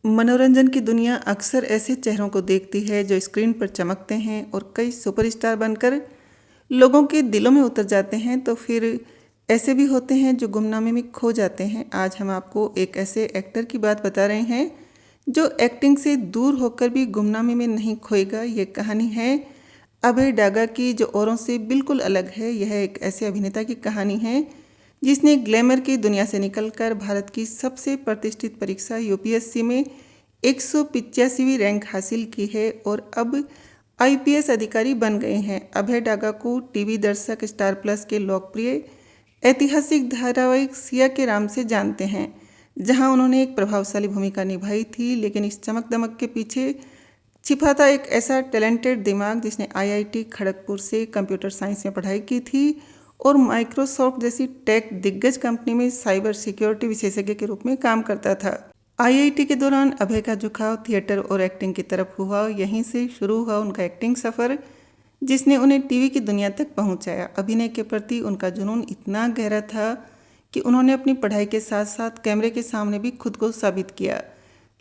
मनोरंजन की दुनिया अक्सर ऐसे चेहरों को देखती है जो स्क्रीन पर चमकते हैं और कई सुपरस्टार बनकर लोगों के दिलों में उतर जाते हैं, तो फिर ऐसे भी होते हैं जो गुमनामी में खो जाते हैं। आज हम आपको एक ऐसे एक्टर की बात बता रहे हैं जो एक्टिंग से दूर होकर भी गुमनामी में नहीं खोएगा। ये कहानी है अभय डागा की, जो औरों से बिल्कुल अलग है। यह एक ऐसे अभिनेता की कहानी है जिसने ग्लैमर की दुनिया से निकलकर भारत की सबसे प्रतिष्ठित परीक्षा यूपीएससी में 185वीं रैंक हासिल की है और अब आईपीएस अधिकारी बन गए हैं। अभय डागा को टीवी दर्शक स्टार प्लस के लोकप्रिय ऐतिहासिक धारावाहिक सिया के राम से जानते हैं, जहां उन्होंने एक प्रभावशाली भूमिका निभाई थी। लेकिन इस चमक दमक के पीछे छिपा था एक ऐसा टैलेंटेड दिमाग जिसने आईआईटी खड़गपुर से कंप्यूटर साइंस में पढ़ाई की थी और माइक्रोसॉफ्ट जैसी टेक दिग्गज कंपनी में साइबर सिक्योरिटी विशेषज्ञ के रूप में काम करता था। आईआईटी के दौरान अभय का झुकाव थिएटर और एक्टिंग की तरफ हुआ। यहीं से शुरू हुआ उनका एक्टिंग सफ़र, जिसने उन्हें टीवी की दुनिया तक पहुंचाया। अभिनय के प्रति उनका जुनून इतना गहरा था कि उन्होंने अपनी पढ़ाई के साथ साथ कैमरे के सामने भी खुद को साबित किया।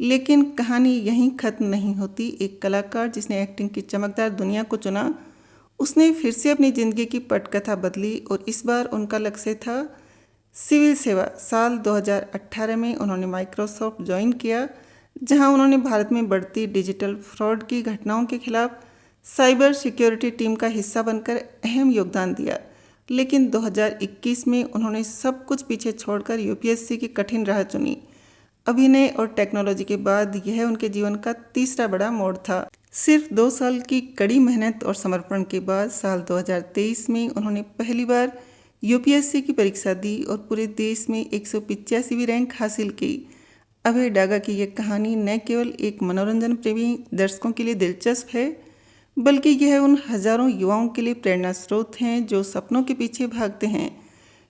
लेकिन कहानी यहीं खत्म नहीं होती। एक कलाकार जिसने एक्टिंग की चमकदार दुनिया को चुना, उसने फिर से अपनी ज़िंदगी की पटकथा बदली और इस बार उनका लक्ष्य था सिविल सेवा। साल 2018 में उन्होंने माइक्रोसॉफ्ट ज्वाइन किया, जहां उन्होंने भारत में बढ़ती डिजिटल फ्रॉड की घटनाओं के खिलाफ साइबर सिक्योरिटी टीम का हिस्सा बनकर अहम योगदान दिया। लेकिन 2021 में उन्होंने सब कुछ पीछे छोड़कर यूपीएससी की कठिन राह चुनी। अभिनय और टेक्नोलॉजी के बाद यह उनके जीवन का तीसरा बड़ा मोड़ था। सिर्फ 2 साल की कड़ी मेहनत और समर्पण के बाद साल 2023 में उन्होंने पहली बार यूपीएससी की परीक्षा दी और पूरे देश में 185वीं रैंक हासिल की। अभय डागा की यह कहानी न केवल एक मनोरंजन प्रेमी दर्शकों के लिए दिलचस्प है, बल्कि यह उन हजारों युवाओं के लिए प्रेरणा स्रोत हैं जो सपनों के पीछे भागते हैं,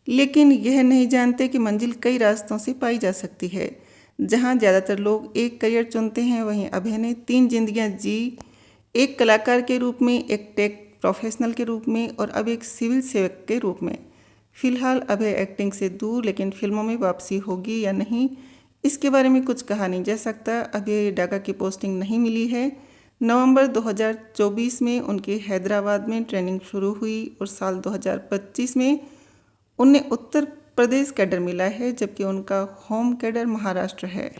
लेकिन यह नहीं जानते कि मंजिल कई रास्तों से पाई जा सकती है। जहां ज़्यादातर लोग एक करियर चुनते हैं, वहीं अभय ने 3 जिंदगियां जी, एक कलाकार के रूप में, एक टेक प्रोफेशनल के रूप में और अब एक सिविल सेवक के रूप में। फिलहाल अभय एक्टिंग से दूर, लेकिन फिल्मों में वापसी होगी या नहीं, इसके बारे में कुछ कहा नहीं जा सकता। अभय डागा की पोस्टिंग नहीं मिली है। नवंबर 2024 में उनकी हैदराबाद में ट्रेनिंग शुरू हुई और साल 2025 में उन्हें उत्तर प्रदेश कैडर मिला है, जबकि उनका होम कैडर महाराष्ट्र है।